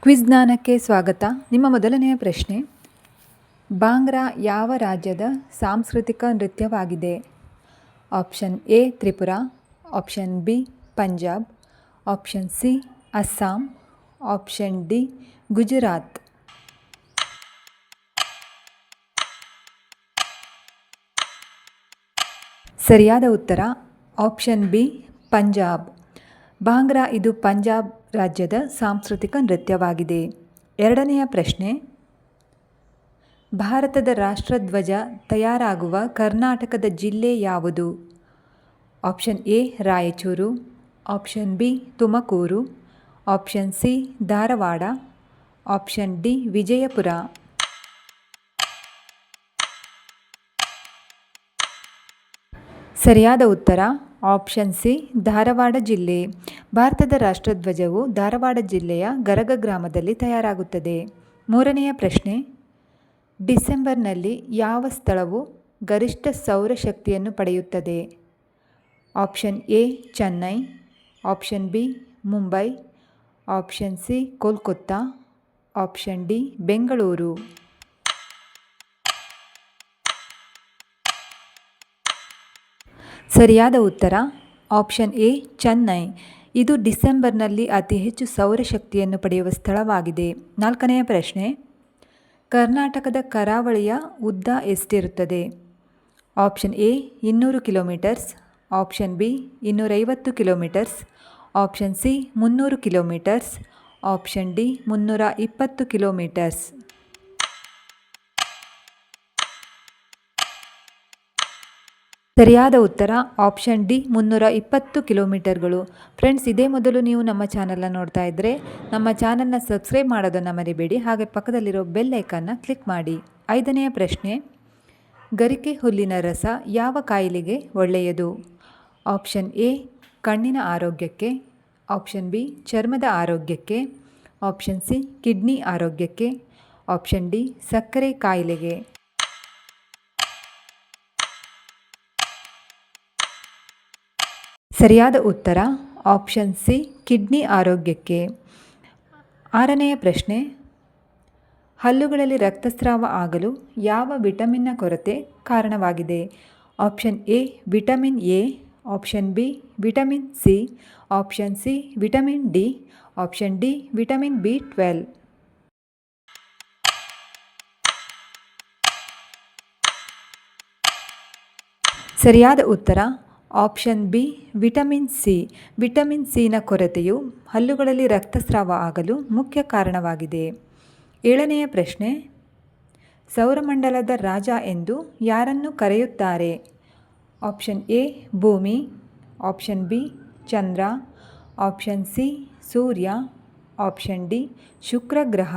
Quiz ಜ್ಞಾನಕ್ಕೆ ಸ್ವಾಗತ. ನಿಮ್ಮ ಮೊದಲನೆಯ ಪ್ರಶ್ನೆ, ಭಾಂಗ್ರಾ ಯಾವ ರಾಜ್ಯದ ಸಾಂಸ್ಕೃತಿಕ ನೃತ್ಯವಾಗಿದೆ? Option A Tripura, option B Punjab, option C Assam, option D Gujarat. ಸರಿಯಾದ ಉತ್ತರ ಆಪ್ಷನ್ ಬಿ ಪಂಜಾಬ್. ಭಾಂಗ್ರಾ ಇದು ಪಂಜಾಬ್ ರಾಜ್ಯದ ಸಾಂಸ್ಕೃತಿಕ ನೃತ್ಯವಾಗಿದೆ. ಎರಡನೆಯ ಪ್ರಶ್ನೆ, ಭಾರತದ ರಾಷ್ಟ್ರಧ್ವಜ ತಯಾರಾಗುವ ಕರ್ನಾಟಕದ ಜಿಲ್ಲೆ ಯಾವುದು? Option A Raichur, option B Tumakuru, option C Dharwad, option D Vijayapura. ಸರಿಯಾದ ಉತ್ತರ ಆಪ್ಷನ್ ಸಿ ಧಾರವಾಡ ಜಿಲ್ಲೆ. ಭಾರತದ ರಾಷ್ಟ್ರಧ್ವಜವು ಧಾರವಾಡ ಜಿಲ್ಲೆಯ ಗರಗ ಗ್ರಾಮದಲ್ಲಿ ತಯಾರಾಗುತ್ತದೆ. ಮೂರನೆಯ ಪ್ರಶ್ನೆ, ಡಿಸೆಂಬರ್ನಲ್ಲಿ ಯಾವ ಸ್ಥಳವು ಗರಿಷ್ಠ ಸೌರಶಕ್ತಿಯನ್ನು ಪಡೆಯುತ್ತದೆ? Option A Chennai, option B Mumbai, option C Kolkata, option D Bengaluru. ಸರಿಯಾದ ಉತ್ತರ ಆಪ್ಷನ್ ಎ ಚೆನ್ನೈ. ಇದು ಡಿಸೆಂಬರ್ನಲ್ಲಿ ಅತಿ ಹೆಚ್ಚು ಸೌರಶಕ್ತಿಯನ್ನು ಪಡೆಯುವ ಸ್ಥಳವಾಗಿದೆ. ನಾಲ್ಕನೆಯ ಪ್ರಶ್ನೆ, ಕರ್ನಾಟಕದ ಕರಾವಳಿಯ ಉದ್ದ ಎಷ್ಟಿರುತ್ತದೆ? Option A 200 kilometres, option B 250 kilometres, option C 300 kilometres, option D 320 kilometres. ಸರಿಯಾದ ಉತ್ತರ ಆಪ್ಷನ್ ಡಿ 320 ಕಿಲೋಮೀಟರ್ಗಳು. ಫ್ರೆಂಡ್ಸ್, ಇದೇ ಮೊದಲು ನೀವು ನಮ್ಮ ಚಾನಲ್ನ ನೋಡ್ತಾ ಇದ್ದರೆ ನಮ್ಮ ಚಾನಲ್ನ ಸಬ್ಸ್ಕ್ರೈಬ್ ಮಾಡೋದನ್ನು ಮರಿಬೇಡಿ. ಹಾಗೆ ಪಕ್ಕದಲ್ಲಿರೋ ಬೆಲ್ ಐಕನ್ನ ಕ್ಲಿಕ್ ಮಾಡಿ. ಐದನೆಯ ಪ್ರಶ್ನೆ, ಗರಿಕೆ ಹುಲ್ಲಿನ ರಸ ಯಾವ ಕಾಯಿಲೆಗೆ ಒಳ್ಳೆಯದು? ಆಪ್ಷನ್ ಎ ಕಣ್ಣಿನ ಆರೋಗ್ಯಕ್ಕೆ, ಆಪ್ಷನ್ ಬಿ ಚರ್ಮದ ಆರೋಗ್ಯಕ್ಕೆ, ಆಪ್ಷನ್ ಸಿ ಕಿಡ್ನಿ ಆರೋಗ್ಯಕ್ಕೆ, ಆಪ್ಷನ್ ಡಿ ಸಕ್ಕರೆ ಕಾಯಿಲೆಗೆ. ಸರಿಯಾದ ಉತ್ತರ ಆಪ್ಷನ್ ಸಿ ಕಿಡ್ನಿ ಆರೋಗ್ಯಕ್ಕೆ. ಆರನೆಯ ಪ್ರಶ್ನೆ, ಹಲ್ಲುಗಳಲ್ಲಿ ರಕ್ತಸ್ರಾವ ಆಗಲು ಯಾವ ವಿಟಮಿನ್ನ ಕೊರತೆ ಕಾರಣವಾಗಿದೆ? Option A vitamin A, option B vitamin C, option C vitamin D, option D vitamin B12. ಸರಿಯಾದ ಉತ್ತರ option B vitamin C. Vitamin ಸಿನ ಕೊರತೆಯು ಹಲ್ಲುಗಳಲ್ಲಿ ರಕ್ತಸ್ರಾವ ಆಗಲು ಮುಖ್ಯ ಕಾರಣವಾಗಿದೆ. ಏಳನೆಯ ಪ್ರಶ್ನೆ, ಸೌರಮಂಡಲದ ರಾಜ ಎಂದು ಯಾರನ್ನು ಕರೆಯುತ್ತಾರೆ? ಆಪ್ಷನ್ ಎ ಭೂಮಿ, ಆಪ್ಷನ್ ಬಿ ಚಂದ್ರ, ಆಪ್ಷನ್ ಸಿ ಸೂರ್ಯ, ಆಪ್ಷನ್ ಡಿ ಶುಕ್ರ ಗ್ರಹ.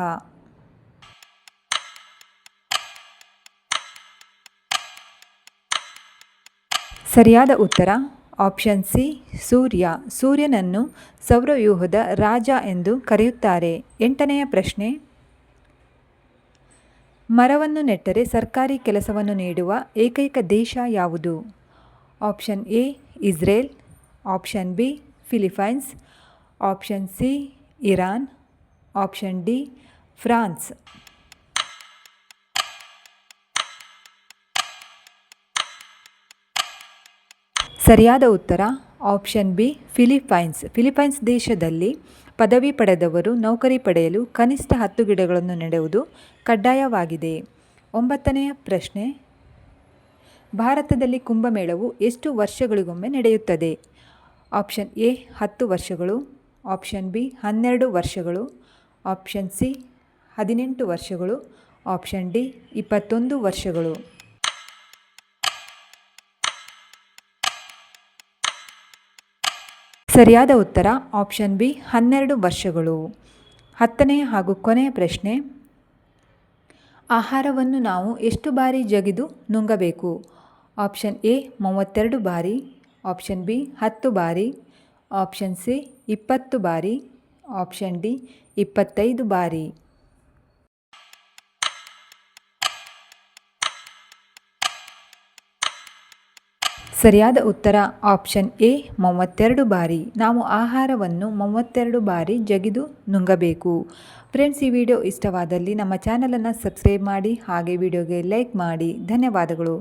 ಸರಿಯಾದ ಉತ್ತರ ಆಪ್ಷನ್ ಸಿ ಸೂರ್ಯ. ಸೂರ್ಯನನ್ನು ಸೌರವ್ಯೂಹದ ರಾಜ ಎಂದು ಕರೆಯುತ್ತಾರೆ. ಎಂಟನೆಯ ಪ್ರಶ್ನೆ, ಮರವನ್ನು ನೆಟ್ಟರೆ ಸರ್ಕಾರಿ ಕೆಲಸವನ್ನು ನೀಡುವ ಏಕೈಕ ದೇಶ ಯಾವುದು? Option A Israel, option B Philippines, option C Iran, option D France. ಸರಿಯಾದ ಉತ್ತರ ಆಪ್ಷನ್ ಬಿ ಫಿಲಿಪೈನ್ಸ್. ಫಿಲಿಪೈನ್ಸ್ ದೇಶದಲ್ಲಿ ಪದವಿ ಪಡೆದವರು ನೌಕರಿ ಪಡೆಯಲು ಕನಿಷ್ಠ 10 ಗಿಡಗಳನ್ನು ನೆಡುವುದು ಕಡ್ಡಾಯವಾಗಿದೆ. ಒಂಬತ್ತನೆಯ ಪ್ರಶ್ನೆ, ಭಾರತದಲ್ಲಿ ಕುಂಭಮೇಳವು ಎಷ್ಟು ವರ್ಷಗಳಿಗೊಮ್ಮೆ ನಡೆಯುತ್ತದೆ? ಆಪ್ಷನ್ ಎ 10 ವರ್ಷಗಳು, ಆಪ್ಷನ್ ಬಿ 12 ವರ್ಷಗಳು, ಆಪ್ಷನ್ ಸಿ 18 ವರ್ಷಗಳು, ಆಪ್ಷನ್ ಡಿ 21 ವರ್ಷಗಳು. ಸರಿಯಾದ ಉತ್ತರ ಆಪ್ಷನ್ ಬಿ 12 ವರ್ಷಗಳು. ಹತ್ತನೆಯ ಹಾಗೂ ಕೊನೆಯ ಪ್ರಶ್ನೆ, ಆಹಾರವನ್ನು ನಾವು ಎಷ್ಟು ಬಾರಿ ಜಗಿದು ನುಂಗಬೇಕು? ಆಪ್ಷನ್ ಎ 32 ಬಾರಿ, ಆಪ್ಷನ್ ಬಿ 10 ಬಾರಿ, ಆಪ್ಷನ್ ಸಿ 20 ಬಾರಿ, ಆಪ್ಷನ್ ಡಿ 25 ಬಾರಿ. ಸರಿಯಾದ ಉತ್ತರ ಆಪ್ಷನ್ ಎ 32 ಬಾರಿ. ನಾವು ಆಹಾರವನ್ನು 32 ಬಾರಿ ಜಗಿದು ನುಂಗಬೇಕು. ಫ್ರೆಂಡ್ಸ್, ಈ ವಿಡಿಯೋ ಇಷ್ಟವಾದಲ್ಲಿ ನಮ್ಮ ಚಾನಲನ್ನು ಸಬ್ಸ್ಕ್ರೈಬ್ ಮಾಡಿ, ಹಾಗೆ ವಿಡಿಯೋಗೆ ಲೈಕ್ ಮಾಡಿ. ಧನ್ಯವಾದಗಳು.